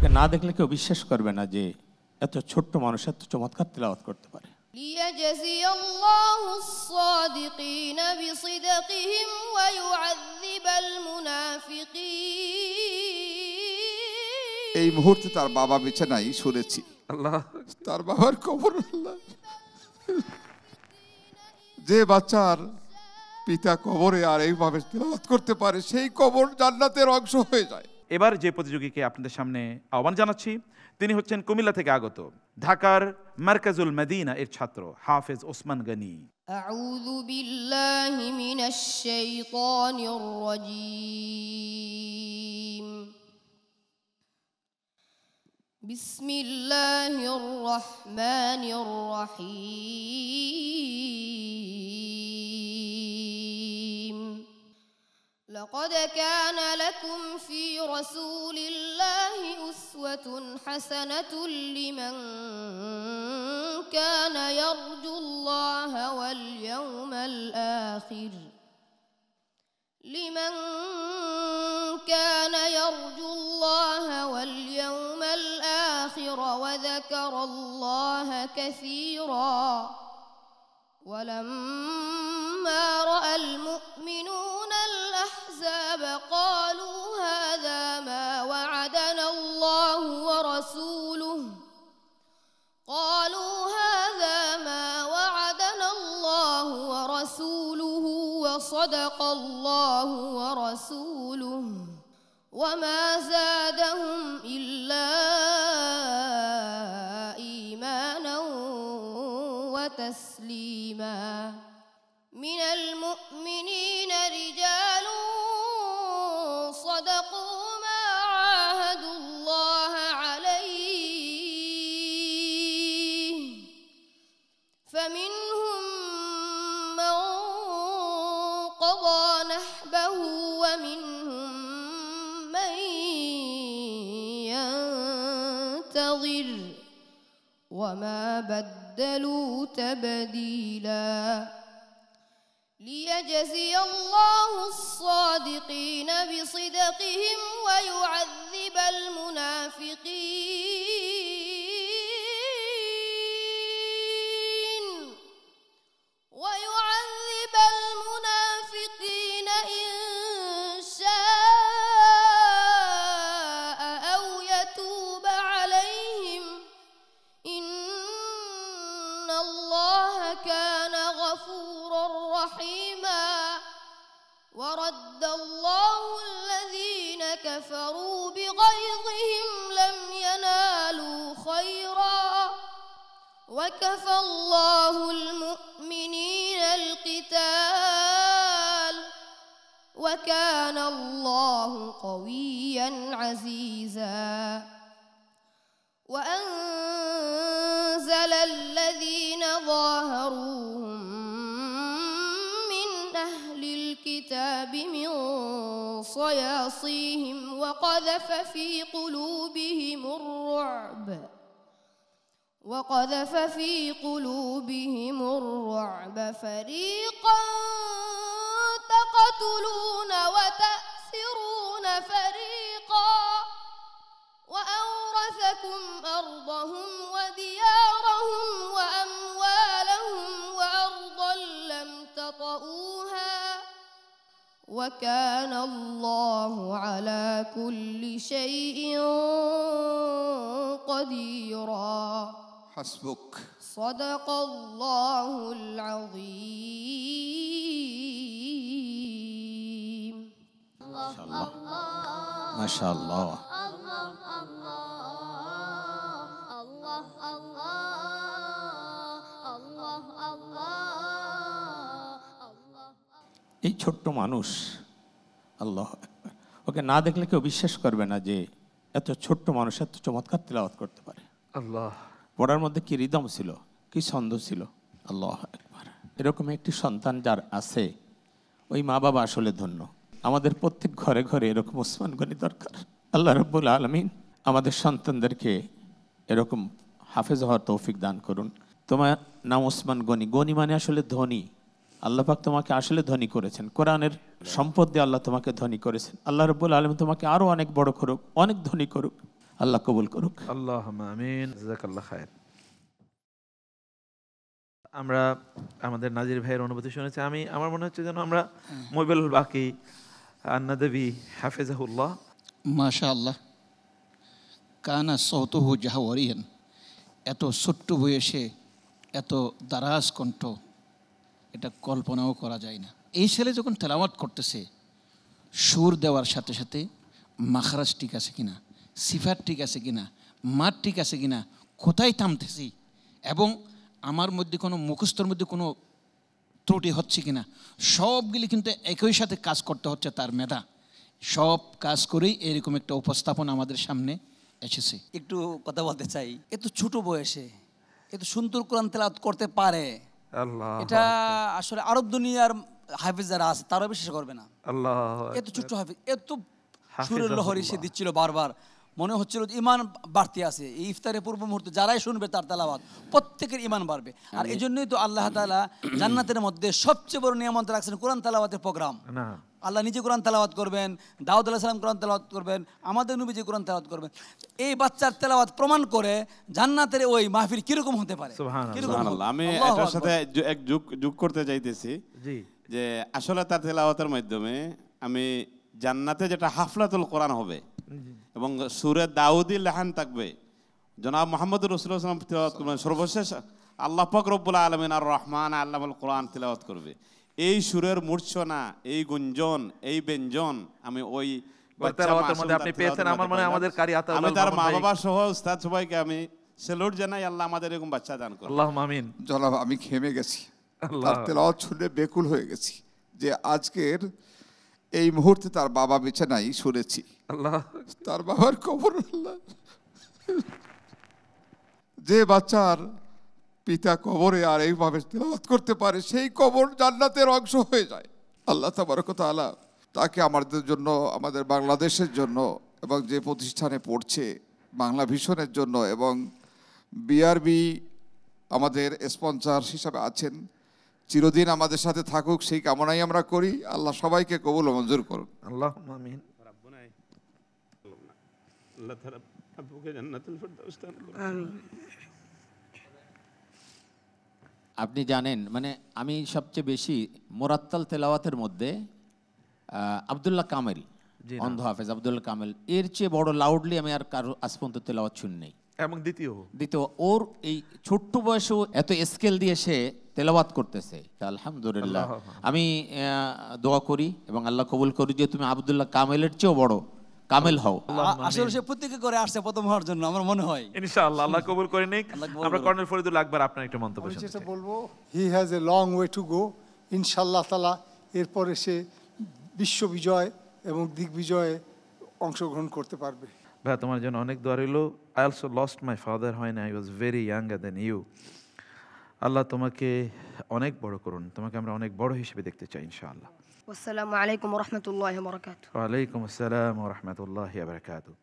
ওকে না দেখলে কেউ বিশ্বাস করবে না যে এত ছোট্ট মানুষ এত চমৎকার তিলাওয়াত করতে পারে। ليجزي الله الصادقين بصدقهم ويعذب المنافقين। এই মুহূর্তে তার বাবা বিছানায় শুনেছি, আল্লাহ, তার বাবার কবর আল্লাহ, যে বাচ্চার পিতা কবরে আর এইভাবে তিলাওয়াত করতে পারে সেই কবর জান্নাতের অংশ হয়ে যায়। এবার যে প্রতিযোগীকে আপনাদের সামনে আহ্বান জানাচ্ছি তিনি হচ্ছেন কুমিল্লা থেকে আগত, ঢাকার মার্কাজুল মদিনা এর ছাত্র হাফেজ ওসমান গনি। আউযু বিল্লাহি মিনাশ শাইতানির রাজীম। বিসমিল্লাহির রহমানির রহিম। لقد كان لكم في رسول الله أسوة حسنة لمن كان يرجو الله واليوم الآخر وذكر الله كثيرا ولما رأى المؤمنون الأحزاب قالوا هذا ما وعدنا الله ورسوله وصدق الله ورسوله وما زادهم إلا إيمانا وتسليما من المؤمنين رجال صدقوا ما عاهدوا الله عليه فمنهم من قضى نحبه ومنهم من ينتظر وما بدلوا تبديلا ليجزي الله الصادقين بصدقهم ويعذب المنافقين إن شاء أو يتوب عليهم إن الله كان غفورا رحيما ورد الله الذين كفروا بغيظهم لم ينالوا خيرا وكفى الله المؤمنين القتال وكان الله قويا عزيزا وأنزل الذين ظاهروهم من أهل الكتاب من صياصيهم وقذف في قلوبهم الرعب فريقا تقتلون وتأسرون فريقا وأورثكم أرضهم وديارهم وأموالهم وأرضا لم تطئوها وكان الله على كل شيء قديرا حسبك صدق الله العظيم ما شاء الله এই ছোট্ট মানুষ আল্লাহ আকবার, ওকে না দেখলে কেউ বিশ্বাস করবে না যে এত ছোট্ট মানুষ এত চমৎকার তিলাওয়াত করতে পারে। আল্লাহ, পড়ার মধ্যে কি রিদম ছিল, কি ছন্দ ছিল। আল্লাহ আকবার। এরকম একটি সন্তান যার আছে ওই মা বাবা আসলে ধন্য। আমাদের প্রত্যেক ঘরে ঘরে এরকম ওসমান গনি দরকার। আল্লাহ রাব্বুল আলামিন আমাদের সন্তানদেরকে এরকম হাফেজ হওয়ার তৌফিক দান করুন। তোমার নাম ওসমান গনি, গনি মানে আসলে ধনী। আল্লাহ পাক তোমাকে আসলে ধনী করেছেন, কোরআনের সম্পদ দিয়ে আল্লাহ তোমাকে ধনী করেছেন। আল্লাহ রাব্বুল আলামিন তোমাকে আরো অনেক বড় করুক, অনেক ধনী করুক। আল্লাহ কবুল করুক। আল্লাহুম্মা আমিন, জাযাকাল্লাহ খায়ের। আমরা আমাদের নাজির ভাইয়ের অনুভূতি শুনেছি। আমার মনে হচ্ছে যেন আমরা মুবিল বাকি আন্নাদবি হাফিজাহুল্লাহ। মাশাআল্লাহ, কানা সৌতুহু জাহওয়ারিয়ান, এত ছোট্ট বয়সে এত দারাজ কণ্ঠ, এটা কল্পনাও করা যায় না। এই ছেলে যখন তেলাওয়াত করতেছে, সুর দেওয়ার সাথে সাথে মাখরাজ ঠিক আছে কিনা, সিফাত ঠিক আছে কিনা, মাত ঠিক আছে কিনা, কোথায় থামতেছি এবং আমার মধ্যে কোনো মুখস্থর মধ্যে কোনো ত্রুটি হচ্ছে কিনা, সবগুলি কিন্তু একই সাথে কাজ করতে হচ্ছে তার মেধা। সব কাজ করেই এরকম একটা উপস্থাপন আমাদের সামনে এসেছে। একটু কথা বলতে চাই, এত ছোট বয়সে এত সুন্দর কোরআন তেলাওয়াত করতে পারে, আল্লাহ, এটা আসলে আরব দুনিয়ার হাফিজ যারা আছে তারা বিশ্বাস করবে না। আল্লাহ, এত ছোট হাফিজ, এত সুরের লহরী সে দিচ্ছিল বারবার, মনে হচ্ছিল যে ইমান বাড়তি আছে। এই ইফতারের পূর্ব মুহূর্তে যারাই শুনবে তার তেলাওয়াত, প্রত্যেকের ইমান বাড়বে। আর এই জন্যই তো আল্লাহ তাআলা জান্নাতের মধ্যে সবচেয়ে বড় নিয়ামত রাখছেন কোরআন তেলাওয়াতের প্রোগ্রাম। আল্লাহ নিজে কোরআন তেলাওয়াত করবেন, দাউদ আলাইহিস সালাম কোরআন তেলাওয়াত করবেন, আমাদের নবী যে কোরআন তেলাওয়াত করবেন। এই বাচ্চার তেলাওয়াত প্রমাণ করে জান্নাতের ওই মাহফিল কিরকম হতে পারে। সুবহানাল্লাহ। আমি এটার সাথে এক যোগ করতে চাইতেছি যে আসলে তার তেলাওয়াতের মাধ্যমে আমি জান্নাতে যেটা হাফলাতুল কোরআন হবে এবং সূরা দাউদি লেহান থাকবে, জনাব মুহাম্মদ রাসূলুল্লাহ সাল্লাল্লাহু আলাইহি ওয়াসাল্লাম তেলাওয়াত করবেন, সর্বশেষ আল্লাহ পাক রব্বুল আলামিন আর রহমান আল্লামাল কোরআন তেলাওয়াত করবে। এই সুরের মূর্ছনা, এই গুঞ্জন, এই ব্যঞ্জন আমি ওই তেলাওয়াতের মধ্যে আপনি পেয়েছেন। আমার মনে হয় আমাদের কারি আতা, আমি তার মা বাবা সহ উস্তাদ সবাইকে আমি স্যালুট জানাই। আল্লাহ আমাদের এরকম বাচ্চা দান করুন। আল্লাহুম্মা আমিন। জনাব, আমি ঘেমে গেছি, তার তেলাওয়াত শুনে বেকুল হয়ে গেছি যে আজকের এই মুহূর্তে তার বাবা বেঁচে নাই, শুনেছি আল্লাহ, তার বাবার কবর। আল্লাহ, যে বাচ্চার পিতা কবরে আর এইভাবে তেলাওয়াত করতে পারে, সেই কবর জান্নাতের অংশ হয়ে যায়। আল্লাহ তাবারক ওয়া তাআলা তাকে আমাদের জন্য, আমাদের বাংলাদেশের জন্য এবং যে প্রতিষ্ঠানে পড়ছে বাংলা ভিশনের জন্য এবং বিআরবি আমাদের স্পন্সর হিসাবে আছেন, চিরদিন আমাদের সাথে থাকুক সেই কামনাই আমরা করি। আল্লাহ সবাইকে কবুল ও মঞ্জুর করুন। আল্লাহুম্মা আমিন। আল্লাহ তাআলা আপনাকে জান্নাতুল ফেরদাউস দান করুন। আমিন। আপনি জানেন, মানে আমি সবচেয়ে বেশি মোরাত্তাল তেলাওয়াতের মধ্যে আব্দুল্লাহ কামেল, অন্ধ হাফেজ আব্দুল্লাহ কামেল, এর চেয়ে বড় লাউডলি আমি আর কারো আজ পর্যন্ত তেলাওয়াত শুনি নাই। এবং দ্বিতীয় ওর এই ছোট্ট বয়সেও এত স্কেল দিয়ে সে তেলাওয়াত করতেছে, আলহামদুলিল্লাহ। আমি দোয়া করি এবং আল্লাহ কবুল করি যে তুমি আব্দুল্লাহ কামেলের চেয়েও বড় কামেল হও। আসলে সে প্রত্যেকে করে আসছে প্রথম হওয়ার জন্য, আমার মনে হয়। ইনশাআল্লাহ আল্লাহ কবুল করে নিক। আমরা কর্নেল ফরিদুল আকবর, আপনার একটা মন্তব্য আমি শুনতে যেটা চাই। বলবো, he has a long way to go. ইনশাআল্লাহ তাআলা এরপরে সে বিশ্ব বিজয় এবং দিগ্বিজয়ে অংশগ্রহণ করতে পারবে। ভাই, তোমার জন্য অনেক দোয়া রইল। I also lost my father when I was very younger than you. আল্লাহ তোমাকে অনেক বড় করুন, তোমাকে আমরা অনেক বড় হিসেবে দেখতে চাই ইনশাআল্লাহ। আসসালামু আলাইকুম ওয়া রাহমাতুল্লাহি ওয়া বারাকাতুহু। ওয়া আলাইকুম আসসালাম ওয়া রাহমাতুল্লাহি ওয়া বারাকাতুহু।